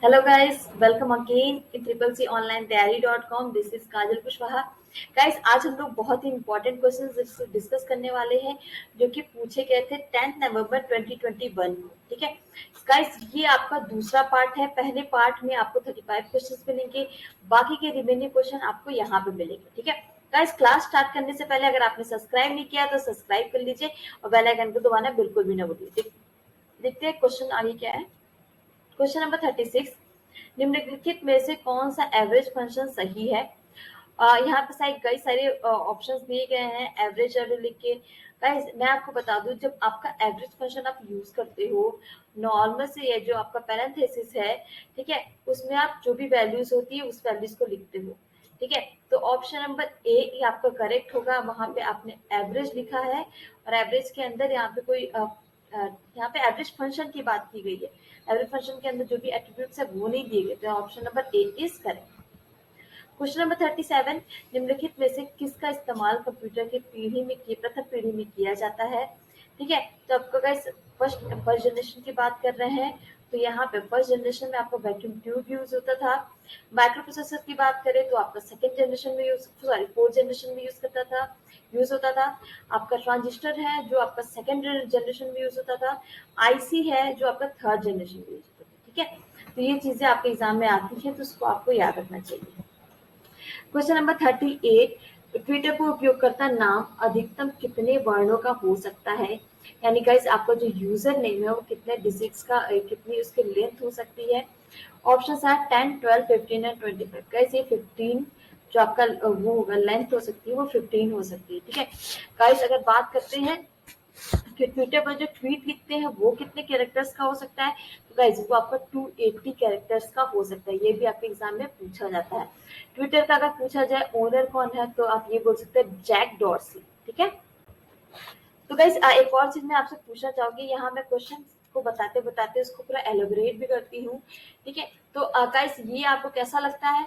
Hello guys, welcome again in triple C online तैयारी .com। This is Kajal Kushwaha. Guys, आज हम लोग बहुत ही इंपॉर्टेंट क्वेश्चन डिस्कस करने वाले हैं जो कि पूछे गए थे 10 नवंबर 2021 को। ठीक है गाइस, ये आपका दूसरा पार्ट है। पहले पार्ट में आपको 35 क्वेश्चंस मिलेंगे, बाकी के रिमेनिंग क्वेश्चन आपको यहाँ पे मिलेंगे। ठीक है गाइस, क्लास स्टार्ट करने से पहले अगर आपने सब्सक्राइब नहीं किया तो सब्सक्राइब कर लीजिए और बेल आइकन को दबाना बिल्कुल भी ना भूलिए। देखते हैं क्वेश्चन आगे क्या है। क्वेश्चन नंबर 36, निम्नलिखित में से कौन सा एवरेज फंक्शन सही है। यहाँ पे साइड कई सारे ऑप्शंस दिए गए हैं एवरेज और लिख के। गाइस, मैं आपको बता दूं, जब आपका एवरेज फंक्शन आप यूज करते हो नॉर्मल से, ये जो आपका पैरेंथेसिस है, ठीक है, उसमें आप जो भी वैल्यूज होती है उस वैल्यूज को लिखते हो। ठीक है, तो ऑप्शन नंबर ए ही आपका करेक्ट होगा। वहां पे आपने एवरेज लिखा है और एवरेज के अंदर यहाँ पे कोई यहाँ पे एवरेज फंक्शन की बात की गई है। एवरेज फंक्शन के अंदर जो भी एट्रीब्यूट्स है वो नहीं दिए गए, तो option number A is correct. Question number 37, निम्नलिखित में से किसका इस्तेमाल कंप्यूटर की प्रथम पीढ़ी में किया जाता है। ठीक है, तो आपको गाइस फर्स्ट जनरेशन की बात कर रहे हैं, तो यहाँ पे फर्स्ट जनरेशन में आपको वैक्यूम ट्यूब यूज होता था। माइक्रो प्रोसेसर की बात करें तो आपका सेकंड जनरेशन में फोर्थ जनरेशन में यूज होता था। आपका ट्रांजिस्टर है जो आपका सेकंड जनरेशन में यूज होता था। आईसी है जो आपका थर्ड जनरेशन में यूज होता था। ठीक है, तो ये चीजें आपके एग्जाम में आती है, तो उसको आपको याद रखना चाहिए। क्वेश्चन नंबर 38, ट्विटर पर उपयोगकर्ता नाम अधिकतम कितने वर्णों का हो सकता है। यानी गाइस, आपका जो यूजर नेम है वो कितने डिजिट्स का, कितनी उसकी लेंथ हो सकती है। ऑप्शन है 10, 12, 15 एंड 25। गाइस, ये 15 जो आपका वो होगा लेंथ हो सकती है, वो 15 हो सकती है। ठीक है गाइस, अगर बात करते हैं कि ट्विटर पर जो ट्वीट लिखते हैं वो कितने कैरेक्टर्स का हो सकता है, तो गाइस वो आपका 280 कैरेक्टर्स का हो सकता है। ये भी आपके एग्जाम में पूछा जाता है। ट्विटर का अगर पूछा जाए ओनर कौन है, तो आप ये बोल सकते हैं जैक डॉर्सी। ठीक है, तो गाइस एक और चीज मैं आपसे पूछना चाहूंगी। यहाँ मैं क्वेश्चन को बताते बताते उसको पूरा एलोबरेट भी करती हूँ। ठीक है, तो गाइस ये आपको कैसा लगता है,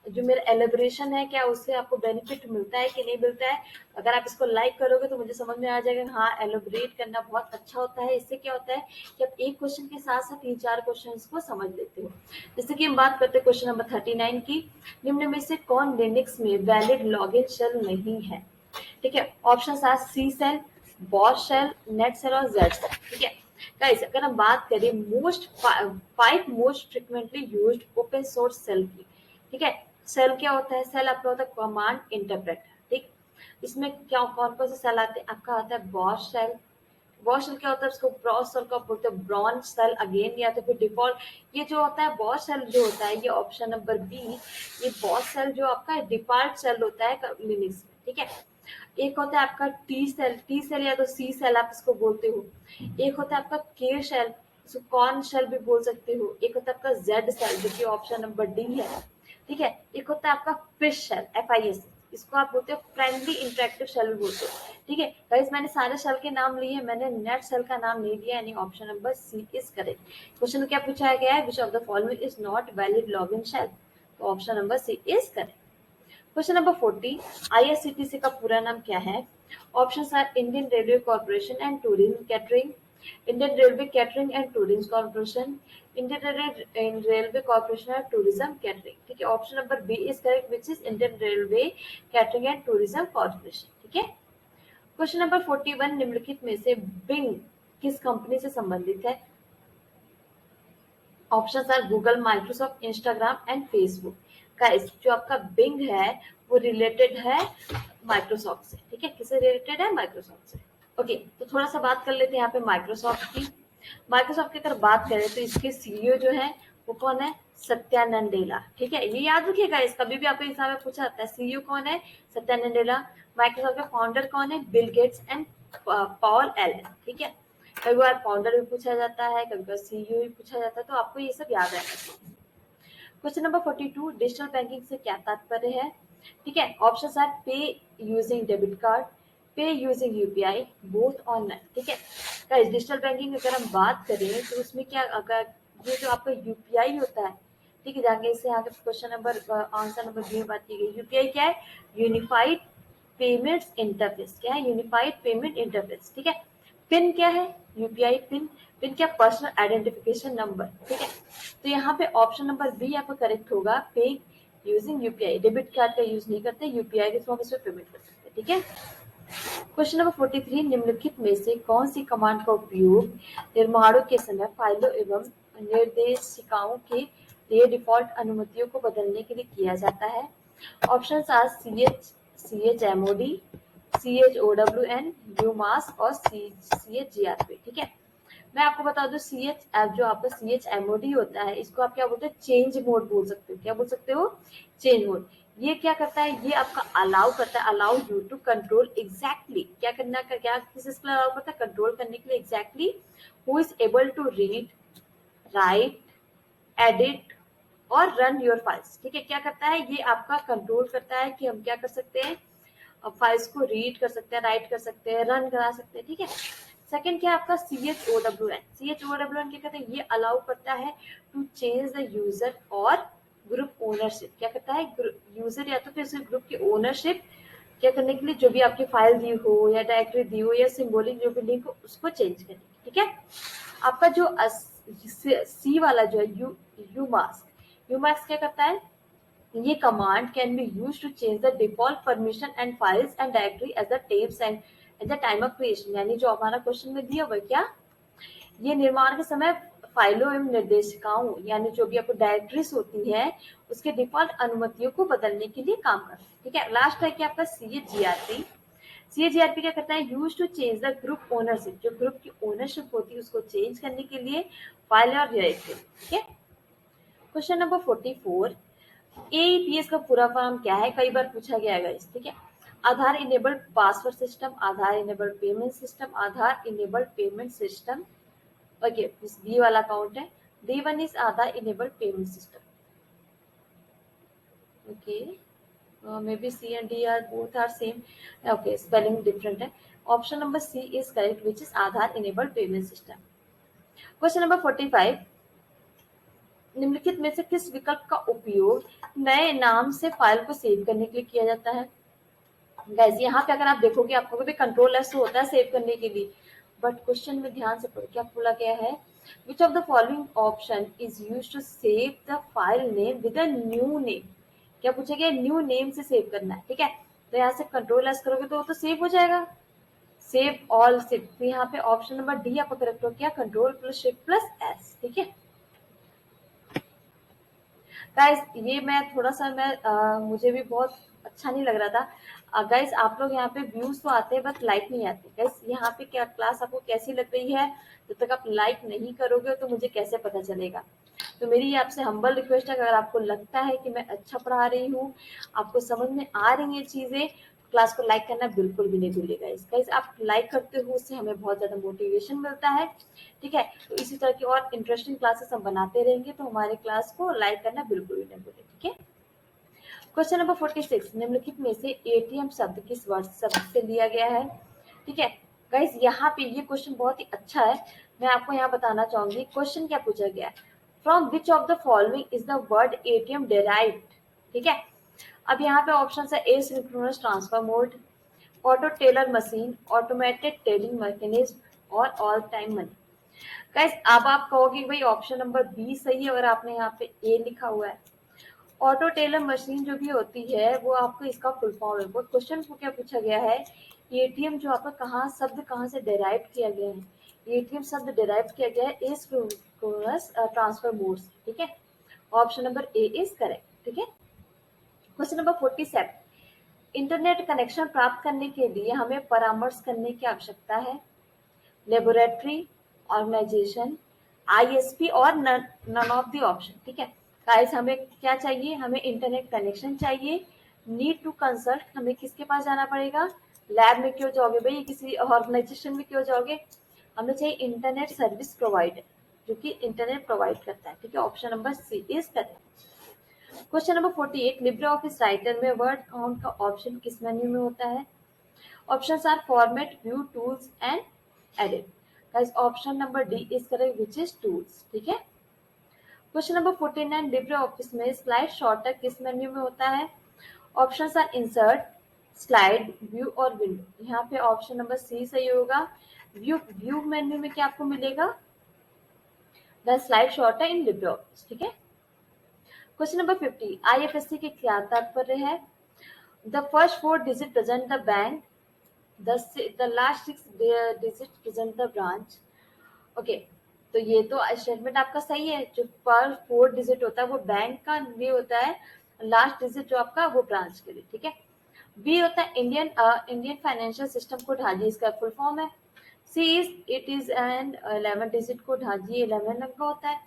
जो मेरा एलिब्रेशन है, क्या उससे आपको बेनिफिट मिलता है कि नहीं मिलता है। अगर आप इसको लाइक करोगे तो मुझे समझ में आ जाएगा हाँ, एलिब्रेट करना बहुत अच्छा होता है। इससे क्या होता है कि आप एक क्वेश्चन के साथ साथ 3-4 क्वेश्चन को समझ लेते हो। जैसे कि हम बात करते हैं क्वेश्चन नंबर 39 की, निम्न में से कौन लिनक्स में वैलिड लॉगिन शेल नहीं है। ठीक है, option are C shell, bash shell, net shell और जेड सेल। ठीक है गाइस, अगर हम बात करें five most frequently used open source shell की। ठीक है, सेल क्या होता है, सेल आपका होता है कमांड इंटरप्रेटर। ठीक, इसमें क्या कौन कौन से सेल आते हैं, आपका आता है बॉश सेल। बॉश सेल क्या होता है, उसको ब्रॉस सेल का बोलते हैं, ब्रॉन्ज सेल अगेन, या तो फिर डिफॉल्ट। ये जो होता है बॉश सेल जो होता है, ये ऑप्शन नंबर बी, ये बॉश सेल जो आपका डिफॉल्ट सेल होता है लिनक्स में। ठीक है, एक होता है आपका टी सेल या तो सी सेल आप इसको बोलते हो। एक होता है आपका के शेल, इसको कॉर्न शेल भी बोल सकते हो। एक होता है आपका जेड सेल जो कि ऑप्शन नंबर डी है। ठीक है, एक होता है आपका फिश शेल, FIS, इसको आप बोलते हो फ्रेंडली इंटरेक्टिव शेल भी बोलते हो। ठीक है गाइस, मैंने सारे शेल के नाम लिए हैं, मैंने नेट शेल का नाम नहीं लिया, यानी option number C is correct. Question में क्या पूछा गया है, which of the following is not valid login shell, तो option number C is correct. Question number 40, IRCTC का पूरा नाम क्या है। Options are Indian railway corporation and tourism catering, Indian railway catering and tourism corporation, Indian railway corporation and tourism catering. ठीक है, option number B is correct, which is Indian railway catering and tourism corporation. ठीक है, question number 41, निम्नलिखित में से Bing किस company से संबंधित है। Options are Google, Microsoft, Instagram and Facebook. Guys, जो आपका बिंग है वो रिलेटेड है माइक्रोसॉफ्ट से। ठीक है, किससे रिलेटेड है, माइक्रोसॉफ्ट से। ओके, तो थोड़ा सा बात कर लेते हैं यहाँ पे माइक्रोसॉफ्ट की। माइक्रोसॉफ्ट की अगर बात करें तो इसके CEO जो है वो कौन है, सत्या नंडेला। ठीक है, ये याद रखिएगा, इस कभी भी आपके एग्जाम में पूछा जाता है CEO कौन है, सत्या नंडेला। माइक्रोसॉफ्ट के फाउंडर कौन है, Bill Gates and Paul Allen. ठीक है, कई बार फाउंडर भी पूछा जाता है, कभी बार CEO भी पूछा जाता है, तो आपको ये सब याद रहना चाहिए। क्वेश्चन नंबर 42, डिजिटल बैंकिंग से क्या तात्पर्य है। ठीक है, ऑप्शंस आर पे यूजिंग डेबिट कार्ड, पे यूजिंग UPI, बोथ और नन। ठीक है गाइस, डिजिटल बैंकिंग अगर हम बात करें तो उसमें क्या, अगर ये जो आपका UPI होता है, ठीक है, जाके इससे आगे question number answer number B में बात की गई। UPI क्या है, यूनिफाइड पेमेंट्स इंटरफेस। क्या है, यूनिफाइड पेमेंट इंटरफेस। ठीक है, पिन क्या है, UPI पिन। पिन क्या, पर्सनल आइडेंटिफिकेशन नंबर। ठीक है, तो यहाँ पे ऑप्शन नंबर बी आपका करेक्ट होगा, पे यूजिंग यूपीआई। डेबिट कार्ड का यूज नहीं करते, यूपीआई के थ्रू हम इसमें पेमेंट कर सकते हैं। ठीक है। क्वेश्चन नंबर 43, निम्नलिखित में से कौन सी कमांड का उपयोग निर्माणों के समय फाइलों एवं निर्देशिकाओं के लिए डिफॉल्ट अनुमतियों को बदलने के लिए किया जाता है? Option are CHMOD, CHOWN, UMAS और CHGRP। ठीक है। मैं आपको बता दूं, जो आपका CHMOD होता है, इसको आप क्या बोलते हैं, चेंज मोड बोल सकते हो। क्या बोल सकते हो? Change mode. ये क्या करता है, ये आपका अलाउ करता है, allow you to control exactly क्या करना का, क्या किस चीज को अलाउ करता है, कंट्रोल करने के लिए exactly who is able to read, write, edit और रन योर फाइल्स। ठीक है। क्या करता है, ये आपका कंट्रोल करता है कि हम क्या कर सकते हैं, फाइल्स को रीड कर सकते हैं, राइट कर सकते हैं, रन करा सकते हैं। ठीक है। सेकंड क्या है आपका CHOWN। CHOWN क्या कहते हैं, ये अलाउ करता है टू चेंज द यूजर और ग्रुप ओनरशिप। क्या करता है, यूजर या तो फिर उस ग्रुप की ओनरशिप क्या करने के लिए, जो भी आपकी फाइल दी हो या डायरेक्टरी दी हो या सिंबॉलिक जो भी लिंक हो उसको चेंज करने। ठीक है। आपका जो सी वाला जो है यूमास्क क्या करता है, ये command can be use to change the default permission and files and directory as the types and at the time of creation. यानी जो हमारा क्वेश्चन में दिया हुआ क्या, ये निर्माण के समय फाइलों एवं निर्देशिकाओं यानी जो भी आपको डायरेक्टरीज होती है उसके डिफॉल्ट अनुमतियों को बदलने के लिए काम करता है। ठीक है। लास्ट है कि आपका CHGRP क्या करता है, use to change the group ownership. जो ग्रुप की ओनरशिप होती है उसको चेंज करने के लिए फाइल और डायरेक्टरी। ठीक है। क्वेश्चन नंबर 44, AEPS का पूरा फॉर्म क्या है, कई बार पूछा गया है। ठीक है। Aadhaar enabled password system, Aadhaar enabled payment system, Aadhaar enabled payment system. Okay, B वाला अकाउंट है। D1 is Aadhaar enabled payment system. Okay, maybe C and D are both are same. Okay, spelling different है। Option number C is correct, which is Aadhaar enabled payment system. Question number 45, निम्नलिखित में से किस विकल्प का उपयोग नए नाम से फाइल को सेव करने के लिए किया जाता है? गाइस यहाँ पे अगर आप देखोगे आपको भी कंट्रोल एस होता है सेव करने के लिए, बट क्वेश्चन में ध्यान से पढ़ो क्या बोला गया है, which of the following option is use to save the file name with a new name. क्या पूछा गया, न्यू नेम से सेव करना है। ठीक है। तो यहाँ से कंट्रोल एस करोगे तो वो तो सेव हो जाएगा, सेव ऑल सेव। तो यहाँ पे ऑप्शन नंबर डी आपका करेक्ट हो क्या, control plus shift plus S. ठीक है। गाइस ये मैं थोड़ा सा मुझे भी बहुत अच्छा नहीं लग रहा था। गाइस आप लोग यहाँ पे व्यूज तो आते हैं बस लाइक नहीं आते। गाइस यहाँ पे क्या क्लास आपको कैसी लग रही है, जब तक आप लाइक नहीं करोगे तो मुझे कैसे पता चलेगा। तो मेरी ये आपसे हम्बल रिक्वेस्ट है, अगर आपको लगता है कि मैं अच्छा पढ़ा रही हूँ, आपको समझ में आ रही है चीजें, क्लास को लाइक करना बिल्कुल भी नहीं भूलिएगा। गाइस आप लाइक करते हो उससे हमें बहुत ज्यादा मोटिवेशन मिलता है। ठीक है। तो इसी तरह की और इंटरेस्टिंग क्लासेस हम बनाते रहेंगे, तो हमारे क्लास को लाइक करना बिल्कुल भी नहीं भूलें। ठीक है। क्वेश्चन नंबर 46, निम्नलिखित में से एटीएम शब्द किस वर्ड शब्द से लिया गया है? ठीक है। गाइस यहाँ पे ये क्वेश्चन बहुत ही अच्छा है, मैं आपको यहाँ बताना चाहूंगी क्वेश्चन क्या पूछा गया है, from which of the following is the word ATM derived. ठीक है। अब यहाँ पे ऑप्शन है a synchronous transfer mode, auto teller machine, automated telling mechanism और ऑल टाइम मनी। गाइस अब आप कहोगे भाई ऑप्शन नंबर बी सही है, अगर आपने यहाँ पे ए लिखा हुआ है। ऑटो टेलर मशीन जो भी होती है वो आपको इसका फुल फॉर्म है। वो क्वेश्चन को क्या पूछा गया है, एटीएम जो आपका कहाँ से डेराइव किया गया है, एटीएम शब्द डेराइव किया गया है ए सिंक्रोनस ट्रांसफर मोड से। ठीक है। Option number A is correct. ठीक है। क्वेश्चन नंबर 47, इंटरनेट कनेक्शन प्राप्त करने के लिए हमें परामर्श करने की आवश्यकता है, लेबोरेटरी, ऑर्गेनाइजेशन, आईएसपी और नन ऑफ द ऑप्शन। ठीक है। गाइस हमें क्या चाहिए, हमें इंटरनेट कनेक्शन चाहिए, नीड टू कंसल्ट, हमें किसके पास जाना पड़ेगा, लैब में क्यों जाओगे भाई, किसी ऑर्गेनाइजेशन में क्यों जाओगे, हमें चाहिए इंटरनेट सर्विस प्रोवाइडर जो कि इंटरनेट प्रोवाइड करता है। ठीक है। Option number C is correct. Question number 48, Libre Office Writer में वर्ड काउंट का ऑप्शन किस मेन्यू में होता है? Options are format, view, tools and edit. Guys option number D is correct, which is tools. ठीक है। क्वेश्चन नंबर 49, लिब्रे ऑफिस में slide shorter किस मेन्यू में होता है? Options are insert, slide, view और विंडो। यहाँ पे ऑप्शन नंबर सी सही होगा। व्यू मेन्यू में क्या आपको मिलेगा, द स्लाइड शॉट है इन लिब्रे ऑफिस, ठीक है। क्वेश्चन नंबर 50, आईएफएससी के क्या तात्पर्य है? The first 4 digit present the bank, the last 6 digit present the branch. Okay, तो ये तो स्टेटमेंट आपका सही है। जो फर्स्ट 4 डिजिट होता है वो बैंक का लिए होता है, लास्ट डिजिट जो आपका वो ब्रांच के लिए, ठीक है। बी होता है इंडियन फाइनेंशियल सिस्टम कोड, हाँ जी इसका फुल फॉर्म है। C is it is and 11 digit code, हाँ जी 11 अंक का होता है।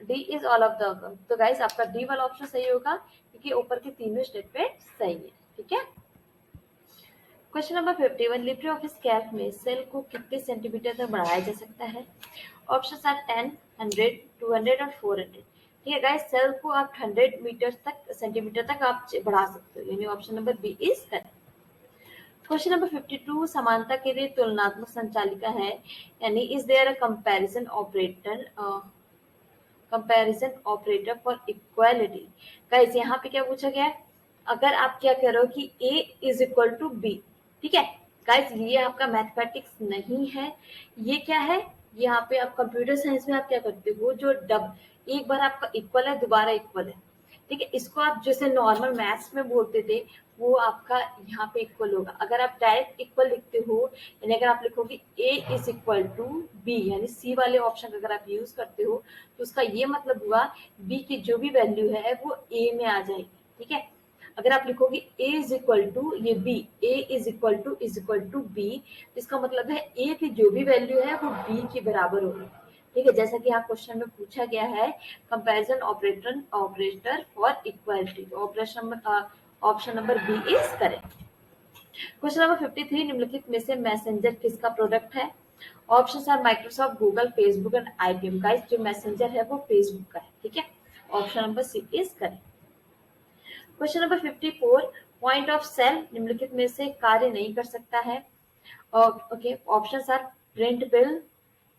D is all of the, तो गाइस आपका डी वाला ऑप्शन सही होगा क्योंकि ऊपर के तीनों स्टेटमेंट सही है, ठीक है। Question number 51, Libre Office Calc में सेल को कितने सेंटीमीटर तक बढ़ाया जा सकता है? ऑप्शन आर 10, 100, 200 और 400। ठीक है गाइस, सेल को आप 100 मीटर तक सेंटीमीटर तक आप बढ़ा सकते हो, यानी option number B is correct. Question number 52, समानता के लिए तुलनात्मक संचालिका है, यानी is there a comparison operator for equality. Guys यहाँ पे क्या पूछा गया है? अगर आप क्या कह रहे हो कि A is equal to B, ठीक है गाइस, ये आपका मैथमेटिक्स नहीं है, ये क्या है? यहाँ पे आप कंप्यूटर साइंस में आप क्या करते हो, जो डब एक बार आपका इक्वल है दोबारा इक्वल है, ठीक है, इसको आप जैसे नॉर्मल मैथ्स में बोलते थे वो आपका यहाँ पे इक्वल होगा। अगर आप डायरेक्ट इक्वल लिखते हो, यानी अगर आप लिखोगे A is equal to B, यानी सी वाले ऑप्शन का अगर आप यूज करते हो तो उसका ये मतलब हुआ B की जो भी वैल्यू है वो A में आ जाएगी, ठीक है। अगर आप लिखोगे A इज इक्वल टू ये B, A is equal to B, इसका मतलब है A की जो भी वैल्यू है वो B के बराबर होगी, ठीक है। जैसा कि यहाँ क्वेश्चन में पूछा गया है comparison operator for equality, option number B is correct. Question number 53, निम्नलिखित में से मैसेंजर किसका प्रोडक्ट है? Option are Microsoft, Google, Facebook and IBM। Guys जो मैसेंजर है वो फेसबुक का है, ठीक है, option number C is correct. Question number 54, point of sale निम्नलिखित में से कार्य नहीं कर सकता है? Okay, options are print bill,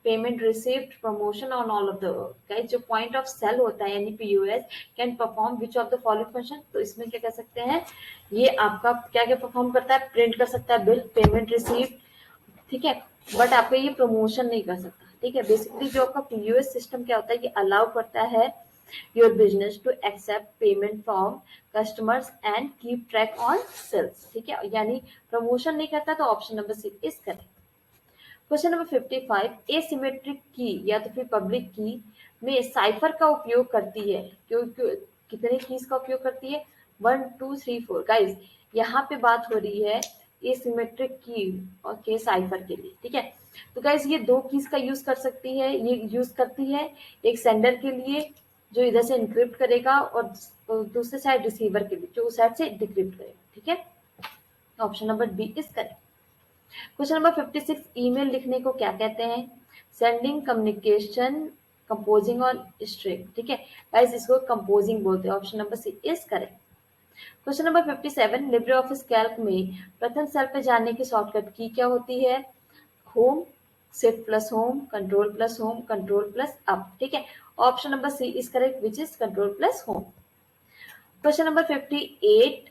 payment received, promotion on all of the guys. जो पॉइंट ऑफ सेल होता है यानी POS can perform which of the following function, तो इसमें क्या कह सकते हैं, ये आपका क्या क्या परफॉर्म करता है? प्रिंट कर सकता है बिल, पेमेंट रिसीव्ड, ठीक है, बट आपको ये प्रमोशन नहीं कर सकता, ठीक है। बेसिकली जो आपका POS सिस्टम क्या होता है, ये अलाउ करता है your business to accept payment from customers and keep track on sales, ठीक है, यानी प्रमोशन नहीं करता, तो option number C is correct. Question number 55, asymmetric key या तो फिर पब्लिक की में साइफर का उपयोग करती है, कितने कीज का उपयोग करती है? 1 2 3 4। गाइज यहाँ पे बात हो रही है एसिमेट्रिक की और के साइफर के लिए, ठीक है। तो गाइज ये दो कीज का यूज कर सकती है, ये यूज करती है एक सेंडर के लिए जो इधर से इनक्रिप्ट करेगा और दूसरे साइड रिसीवर के लिए जो उस साइड से डिक्रिप्ट करेगा, ठीक है, option number B is correct. Question number 56, email लिखने को क्या कहते हैं? सेंडिंग, कम्युनिकेशन, कंपोजिंग और स्ट्रिंग, ठीक है गाइस, इसको कंपोजिंग बोलते हैं, option number C is correct. Question number 57, Libre Office Calc में प्रथम सेल पे जाने की शॉर्टकट की क्या होती है? Home, shift plus home, control plus home, control plus up, ठीक है, option number C is correct which is control plus home. Question number 58,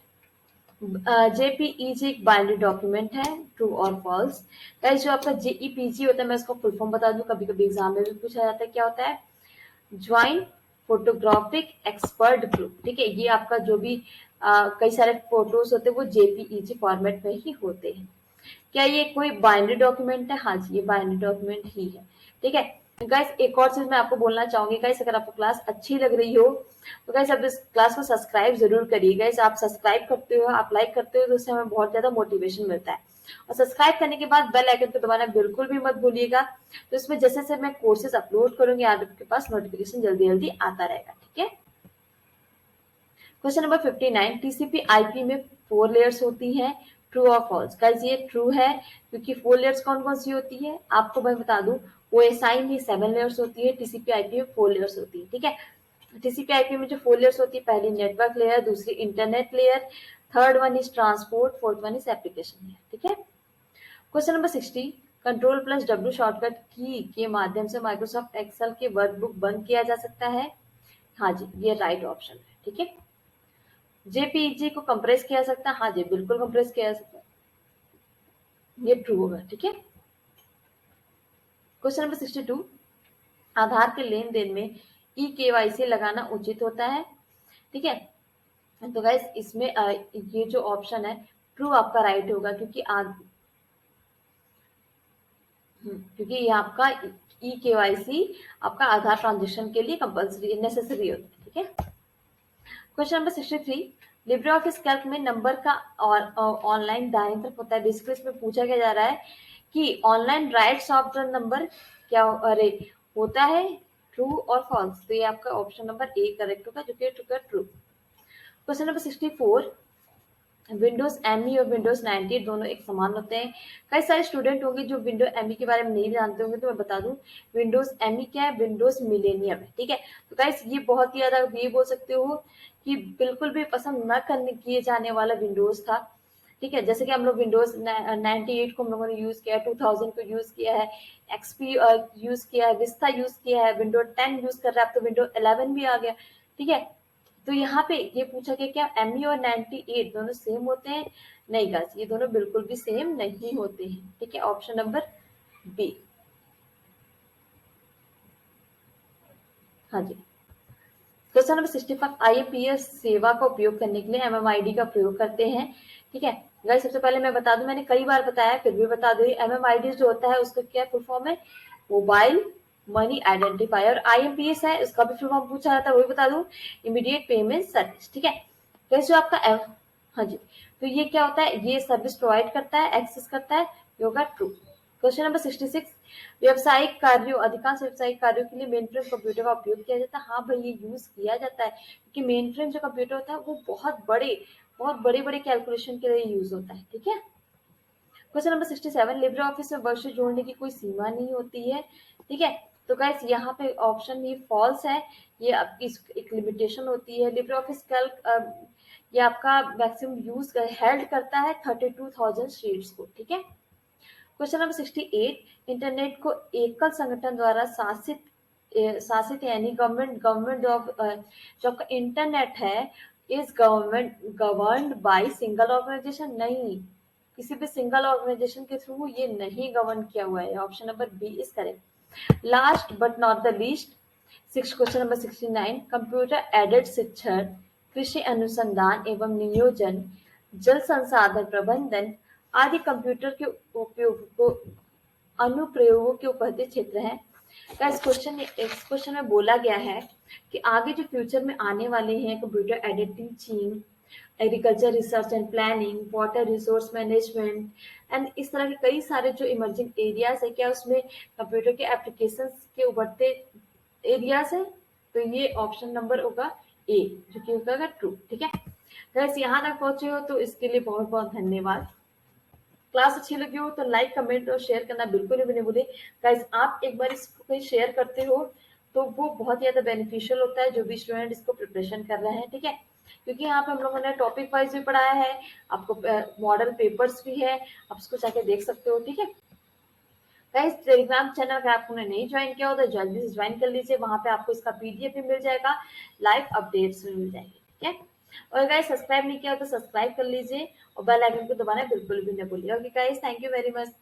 JPEG एक बाइनरी डॉक्यूमेंट है, ट्रू और फॉल्स? गाइस जो आपका JEPG होता है, मैं इसको फुल फॉर्म बता दूं, कभी कभी एग्जाम में भी पूछा जाता है, क्या होता है? ज्वाइंट फोटोग्राफिक एक्सपर्ट ग्रुप, ठीक है, ये आपका जो भी कई सारे फोटोज होते हैं वो JPEG फॉर्मेट में ही होते हैं। क्या ये कोई बाइनरी डॉक्यूमेंट है? हाँ जी ये बाइनरी डॉक्यूमेंट ही है, ठीक है। गाइस एक और चीज मैं आपको बोलना चाहूंगी, गाइस अगर आपको क्लास अच्छी लग रही हो तो गाइस आप इस क्लास को सब्सक्राइब जरूर करिए। गाइस आप सब्सक्राइब करते हो, आप लाइक करते हो तो उससे हमें बहुत ज्यादा मोटिवेशन मिलता है, और सब्सक्राइब करने के बाद बेल आइकन को दबाना बिल्कुल भी मत भूलिएगा, तो इसमें जैसे जैसे मैं कोर्सेज अपलोड करूंगी आपके पास नोटिफिकेशन जल्दी जल्दी आता रहेगा, ठीक है। क्वेश्चन नंबर 59, TCP IP में 4 लेयर्स होती हैं, ट्रू और फॉल्स? गाइस ये ट्रू है क्योंकि 4 लेयर्स कौन कौन सी होती है आपको मैं बता दूं, OSI में 7 लेयर्स होती है, TCP IP में 4 लेयर्स होती है, ठीक है। TCP IP में जो 4 लेयर्स होती है, पहली नेटवर्क लेयर, दूसरी internet layer, third one is transport, fourth one is application layer, ठीक है। Question number 60, control plus W shortcut की के माध्यम से माइक्रोसॉफ्ट एक्सेल के वर्कबुक बंद किया जा सकता है? हाँ जी ये राइट ऑप्शन है, ठीक है। JPEG को कंप्रेस किया जा सकता है? हाँ जी बिल्कुल कंप्रेस किया जा सकता है, ये ट्रू होगा, ठीक है। क्वेश्चन नंबर 62, आधार के लेन देन में ई केवाईसी लगाना उचित होता है। ठीक है, तो गाइस इसमें ये जो ऑप्शन है ट्रू आपका राइट होगा, क्योंकि ये आपका ई केवाईसी आपका आधार ट्रांजेक्शन के लिए कंपल्सरी नेसेसरी होता है। ठीक है, question number 63, Libre Office Calc में नंबर का और ऑनलाइन दाहिनी तरफ होता है। बेसिकली इसमें पूछा क्या जा रहा है कि online rights of the number क्या अरे होता है, ट्रू और फॉल्स। तो ये आपका ऑप्शन नंबर ए करेक्ट होगा, जो कि true. Question number 64, Windows ME और विंडोज 98 दोनों एक समान होते हैं। कई सारे स्टूडेंट होंगे जो विंडो एमई के बारे में नहीं जानते होंगे, तो मैं बता दूं विंडोज एमई क्या है, विंडोज मिलेनियम है। ठीक है, तो गाइस ये बहुत ही ज्यादा ये बोल सकते हो कि बिल्कुल भी पसंद न करने किए जाने वाला विंडोज था। ठीक है, जैसे कि हम लोग विंडोज 98 को हम लोगों ने यूज किया है, 2000 को यूज किया है, एक्सपी यूज किया है, विस्ता यूज किया है, विंडोज 10 यूज कर रहा है, अब तो विंडोज 11 भी आ गया। ठीक है, तो यहाँ पे ये पूछा गया क्या एमई और 98 दोनों सेम होते हैं? नहीं गाइस, ये दोनों बिल्कुल भी सेम नहीं होते हैं। ठीक है, ऑप्शन नंबर बी। हाँ जी, क्वेश्चन नंबर 65, आईएमपीएस सेवा का उपयोग करने के लिए एमएमआईडी का प्रयोग करते हैं। ठीक है गाइस, सबसे पहले मैं बता दूं, मैंने कई बार बताया फिर भी बता दूं, एमएमआईडी जो होता है उसका क्या फुल फॉर्म है, मोबाइल मनी आइडेंटिफायर। आईएमपीएस है, इसका भी फुल फॉर्म पूछा जाता है, वही बता दूं, इमीडिएट पेमेंट सर्विस। ठीक है, गाइस जो आपका हाँ जी, तो ये क्या होता है, ये सर्विस प्रोवाइड करता है, एक्सेस करता है, ये होगा ट्रू। क्वेश्चन नंबर 66, व्यावसायिक कार्यों अधिकांश व्यावसायिक कार्यों के लिए मेन फ्रेम कंप्यूटर का उपयोग किया जाता है। हाँ भाई, ये यूज किया जाता है क्योंकि मेन फ्रेम जो कंप्यूटर होता है वो बहुत बड़े बड़े कैलकुलेशन के लिए यूज होता है। ठीक है, क्वेश्चन नंबर 67, लिब्रे ऑफिस में वर्ष जोड़ने की कोई सीमा नहीं होती है। ठीक है, तो गाइस यहाँ पे ऑप्शन ये फॉल्स है, ये आपकी एक लिमिटेशन होती है। लिब्रे ऑफिस कैल्क ये आपका मैक्सिमम यूज हेल्ड करता है 32,000 शीट्स को। ठीक है, क्वेश्चन नंबर 68, इंटरनेट को एकल संगठन द्वारा शासित यानी गवर्नमेंट जो आपका इंटरनेट है is governed by single organisation. नहीं, किसी भी सिंगल ऑर्गेनाइजेशन के थ्रू ये नहीं गवर्न किया हुआ है। Option number B is correct. Last but not the least, question number 69, computer aided शिक्षण, कृषि अनुसंधान एवं नियोजन, जल संसाधन प्रबंधन आदि कंप्यूटर के उपयोग को अनुप्रयोगों के उपलब्ध क्षेत्र हैं। इस क्वेश्चन में बोला गया है कि आगे जो फ्यूचर में आने वाले हैं computer aided teaching, agriculture research and planning, water resource management and इस तरह के कई सारे जो इमर्जिंग एरियाज है, क्या उसमें कंप्यूटर के एप्लीकेशंस के उभरते एरियाज है? तो ये ऑप्शन नंबर होगा ए, जो कि होगा ट्रू। ठीक है गाइस, यहाँ तक पहुंचे हो तो इसके लिए बहुत बहुत धन्यवाद। क्लास अच्छी लगी हो तो लाइक कमेंट और शेयर करना बिल्कुल भी नहीं भूले। गाइस आप एक बार इसको कहीं शेयर करते हो तो वो बहुत ज्यादा बेनिफिशियल होता है, जो भी स्टूडेंट इसको प्रिपरेशन कर रहे हैं। ठीक है, क्योंकि यहाँ पे हम लोगों ने टॉपिक वाइज भी पढ़ाया है, आपको मॉडल पेपर्स भी है, आप उसको जाके देख सकते हो। ठीक है गाइस, टेलीग्राम चैनल अगर आपने नहीं ज्वाइन किया हो तो जल्दी से ज्वाइन कर लीजिए, वहां पे आपको इसका पीडीएफ भी मिल जाएगा, लाइव अपडेट्स भी मिल जाएंगे। ठीक है, और गाइस सब्सक्राइब नहीं किया हो तो सब्सक्राइब कर लीजिए और बेल आइकन को दबाना बिल्कुल भी ना भूलिए। Okay guys, thank you very much.